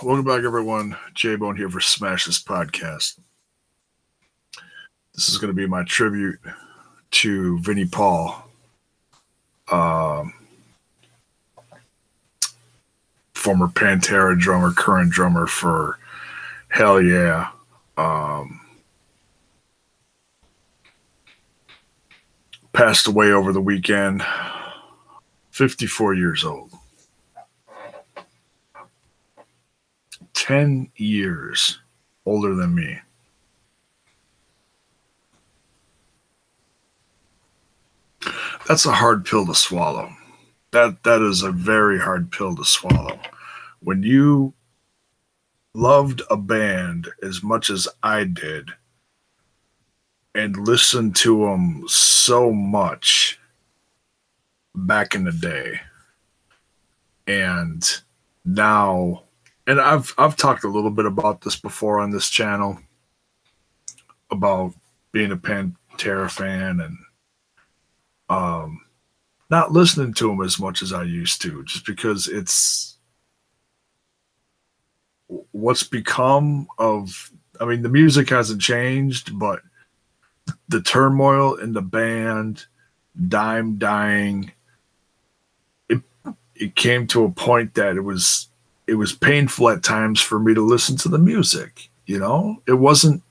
Welcome back, everyone. J-Bone here for Smash This Podcast. This is going to be my tribute to Vinnie Paul, former Pantera drummer, current drummer for Hell Yeah. Passed away over the weekend, 54 years old. 10 years older than me. That's a hard pill to swallow. That is a very hard pill to swallow. When you loved a band as much as I did and listened to them so much back in the day, and now, and I've talked a little bit about this before on this channel about being a Pantera fan and not listening to them as much as I used to, just because it's what's become of. I mean, the music hasn't changed, but the turmoil in the band, Dime dying, it came to a point that it was painful at times for me to listen to the music. You know, it wasn't,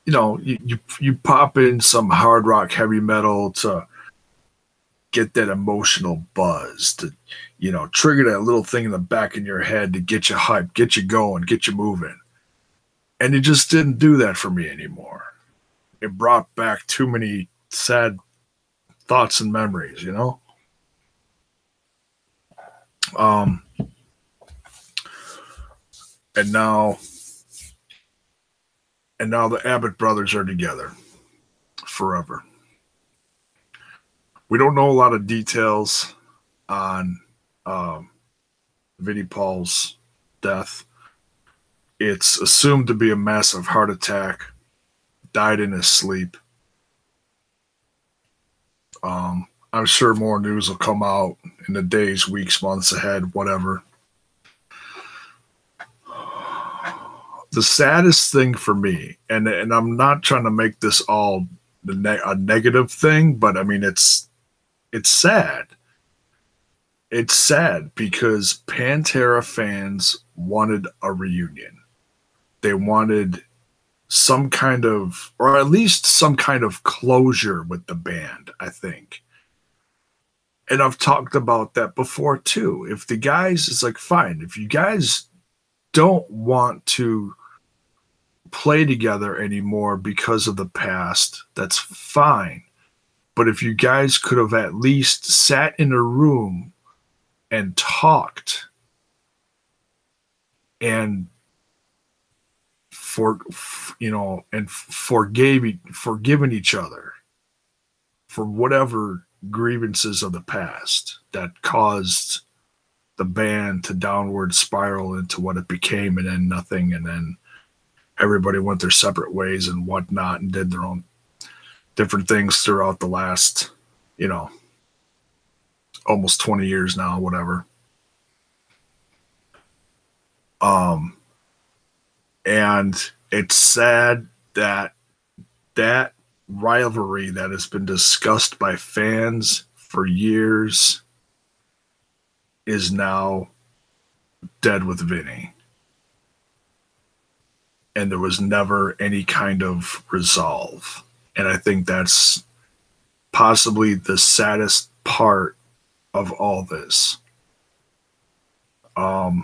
you pop in some hard rock, heavy metal to get that emotional buzz, to, trigger that little thing in the back of your head to get you hyped, get you going, get you moving. And it just didn't do that for me anymore. It brought back too many sad thoughts and memories, And now the Abbott brothers are together forever. We don't know a lot of details on Vinnie Paul's death. It's assumed to be a massive heart attack. Died in his sleep. I'm sure more news will come out in the days, weeks, months ahead, whatever. The saddest thing for me, and I'm not trying to make this all a negative thing, but I mean, it's sad. It's sad because Pantera fans wanted a reunion. They wanted some kind of, or at least some kind of closure with the band, I think. And I've talked about that before too. If the guys, it's like, fine, if you guys don't want to play together anymore because of the past, that's fine. But if you guys could have at least sat in a room and talked and forgiven each other for whatever grievances of the past that caused the band to downward spiral into what it became, and then nothing, and then everybody went their separate ways and whatnot and did their own different things throughout the last, almost 20 years now, whatever. And it's sad that rivalry that has been discussed by fans for years is now dead with Vinnie. And there was never any kind of resolve. And I think that's possibly the saddest part of all this. And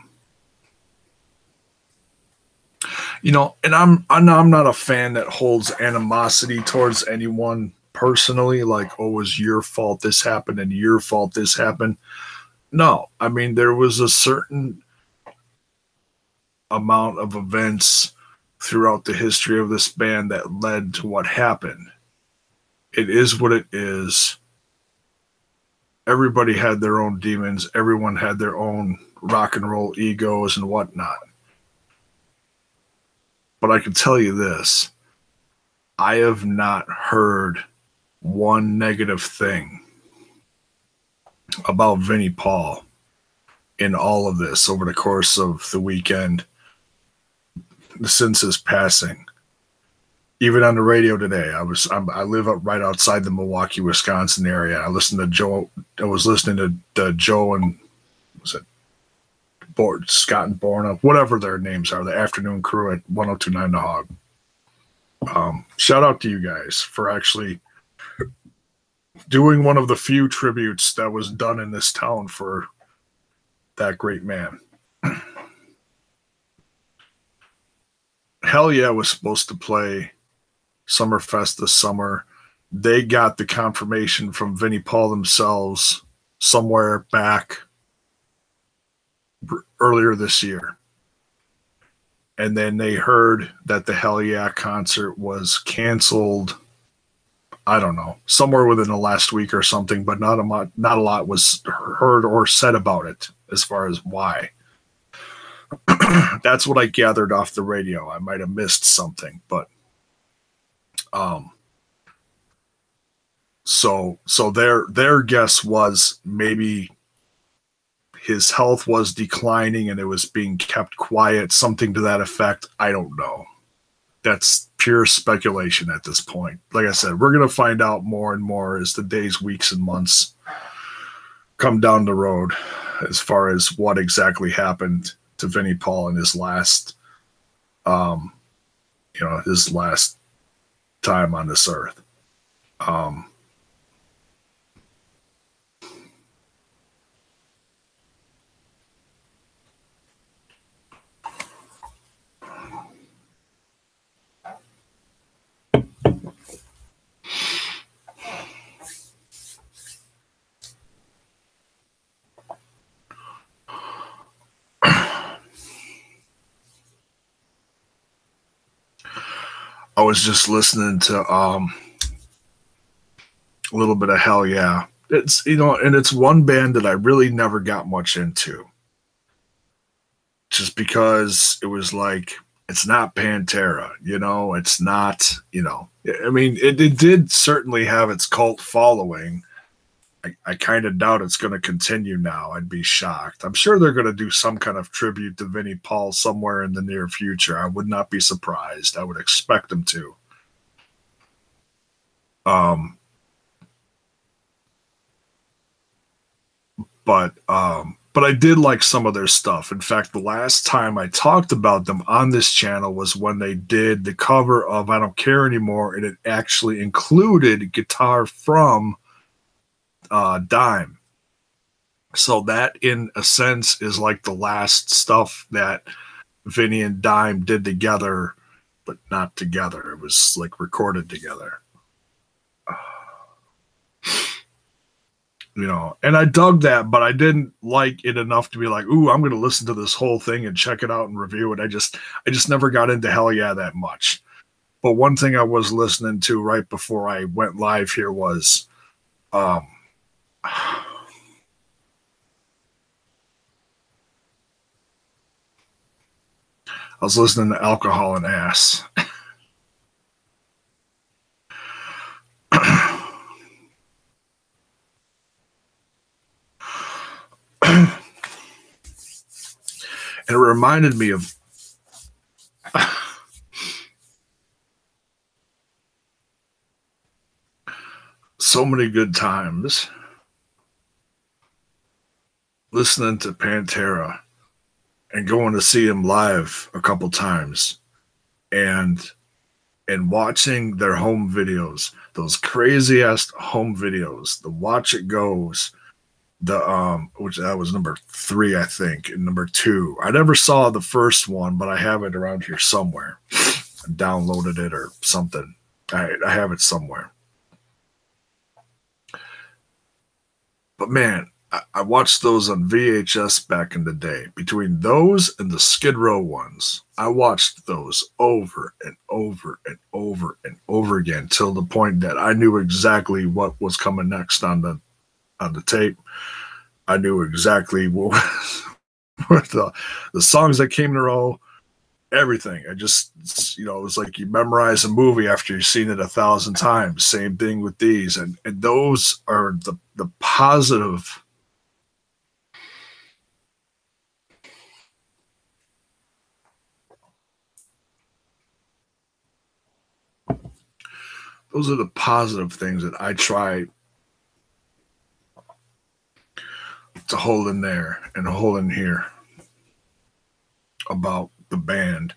I'm not a fan that holds animosity towards anyone personally, like, oh, it was your fault this happened and your fault this happened. No, I mean, there was a certain amount of events throughout the history of this band that led to what happened. It is what it is. Everybody had their own demons. Everyone had their own rock and roll egos and whatnot. But I can tell you this. I have not heard one negative thing about Vinnie Paul in all of this over the course of the weekend since his passing. Even on the radio today, I live up right outside the Milwaukee, Wisconsin area. I listened to Joe. I was listening to Joe and was it Scott and Borna, whatever their names are, the afternoon crew at 102.9 The Hog. Shout out to you guys for actually doing one of the few tributes that was done in this town for that great man. Hell Yeah was supposed to play Summerfest this summer. They got the confirmation from Vinnie Paul themselves somewhere back earlier this year. And then they heard that the Hell Yeah concert was canceled, I don't know, somewhere within the last week or something, but not a lot was heard or said about it as far as why. That's what I gathered off the radio. I might have missed something, but so their guess was maybe his health was declining and it was being kept quiet, something to that effect. I don't know. That's pure speculation at this point. Like I said, we're going to find out more and more as the days, weeks, and months come down the road as far as what exactly happened to Vinnie Paul in his last, his last time on this earth. I was just listening to a little bit of Hell Yeah. It's, and it's one band that I really never got much into. Just because it was like, it's not Pantera, it's not, I mean, it did certainly have its cult following. I kind of doubt it's going to continue now. I'd be shocked. I'm sure they're going to do some kind of tribute to Vinnie Paul somewhere in the near future. I would not be surprised. I would expect them to. But I did like some of their stuff. In fact, the last time I talked about them on this channel was when they did the cover of I Don't Care Anymore, and it actually included guitar from Dime. So that, in a sense, is like the last stuff that Vinnie and Dime did together, but not together. It was like recorded together. And I dug that, but I didn't like it enough to be like, ooh, I'm going to listen to this whole thing and check it out and review it. I just never got into Hell Yeah that much. But one thing I was listening to right before I went live here was, I was listening to Alcohol and Ass. And it reminded me of so many good times listening to Pantera and going to see him live a couple times and watching their home videos, those crazy ass home videos, the Watch It Goes, which that was number 3, I think, and number 2. I never saw the first one, but I have it around here somewhere. I downloaded it or something. I have it somewhere. But man, I watched those on VHS back in the day. Between those and the Skid Row ones, I watched those over and over and over and over again till the point that I knew exactly what was coming next on the tape. I knew exactly what the songs that came in a row, everything. I just, it was like you memorize a movie after you've seen it 1,000 times. Same thing with these. And those are the positive those are the positive things that I try to hold in there and hold in here about the band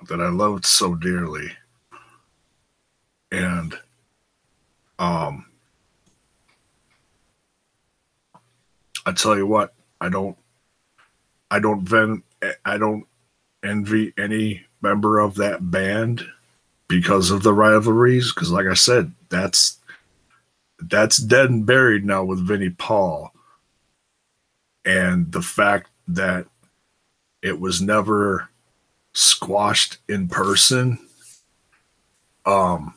that I loved so dearly. And um I tell you what, I don't ven- I don't envy any member of that band because of the rivalries. Because, like I said, that's dead and buried now with Vinnie Paul, and the fact that it was never squashed in person. Um,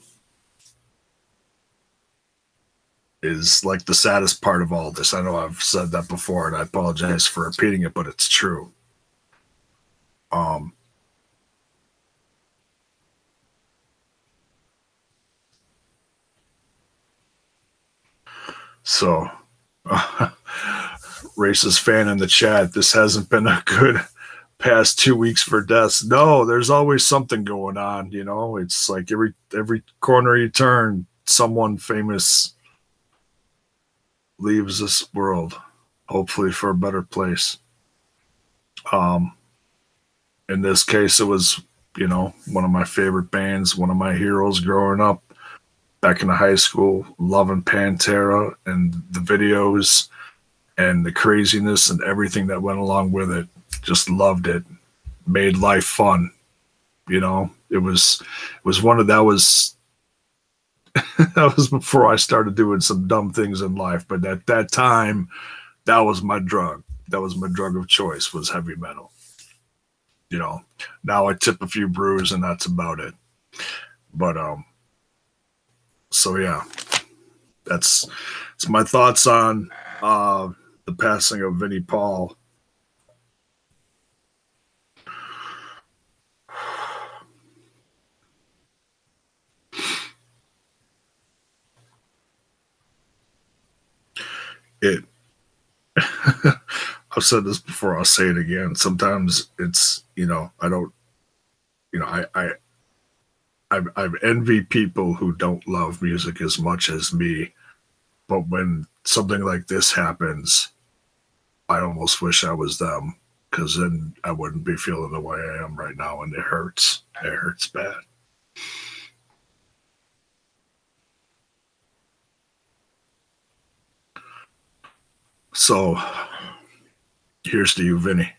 is like the saddest part of all this. I know I've said that before, and I apologize for repeating it, but it's true. Um, so, racist fan in the chat, this hasn't been a good past 2 weeks for deaths. No, there's always something going on. You know, it's like every corner you turn, someone famous leaves this world, hopefully for a better place. Um, in this case, it was, you know, one of my favorite bands, one of my heroes growing up back in high school, loving Pantera and the videos and the craziness and everything that went along with it. Just loved it. Made life fun. You know, it was one of that was that was before I started doing some dumb things in life. But at that time, that was my drug. That was my drug of choice, was heavy metal. You know, now I tip a few brews and that's about it. But so yeah, that's my thoughts on the passing of Vinnie Paul. It I've said this before, I'll say it again. Sometimes it's, you know, I don't, you know, I've envy people who don't love music as much as me. But when something like this happens, I almost wish I was them, because then I wouldn't be feeling the way I am right now, and it hurts. It hurts bad. So here's to you, Vinny.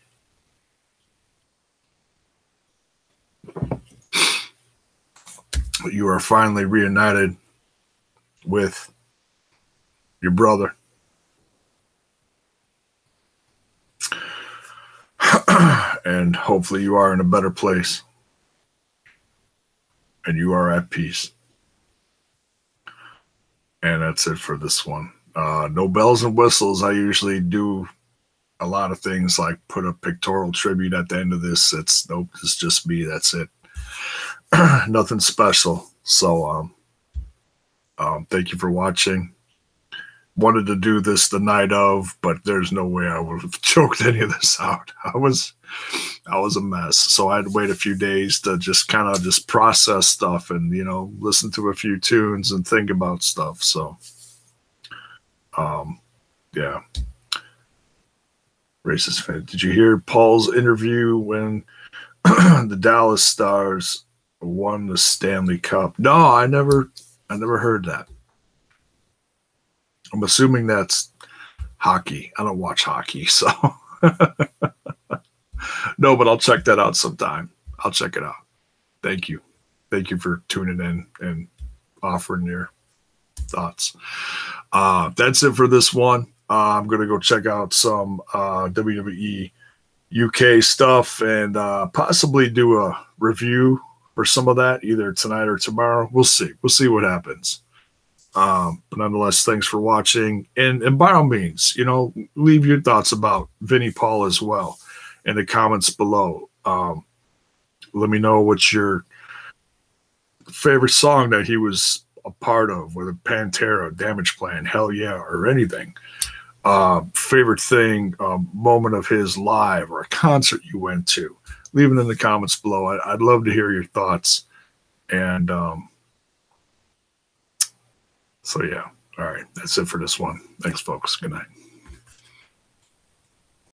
You are finally reunited with your brother. And hopefully you are in a better place and you are at peace. And that's it for this one. No bells and whistles. I usually do a lot of things like put a pictorial tribute at the end of this. It's nope, it's just me. That's it. Nothing special. So thank you for watching. Wanted to do this the night of, but there's no way I would have choked any of this out. I was a mess. So I had to wait a few days to just kind of just process stuff and, you know, listen to a few tunes and think about stuff. So yeah. Racist fan. Did you hear Paul's interview when the Dallas Stars won the Stanley Cup? No, I never heard that. I'm assuming that's hockey. I don't watch hockey, so no, but I'll check that out sometime. I'll check it out. Thank you. Thank you for tuning in and offering your thoughts. That's it for this one. I'm going to go check out some WWE UK stuff and possibly do a review for some of that either tonight or tomorrow. We'll see. We'll see what happens. But nonetheless, thanks for watching. And by all means, you know, leave your thoughts about Vinnie Paul as well in the comments below. Let me know what's your favorite song that he was a part of, whether Pantera, Damage Plan, Hell Yeah, or anything. Favorite thing, moment of his live or a concert you went to. Leave it in the comments below. I'd love to hear your thoughts. And So yeah. All right. That's it for this one. Thanks, folks. Good night.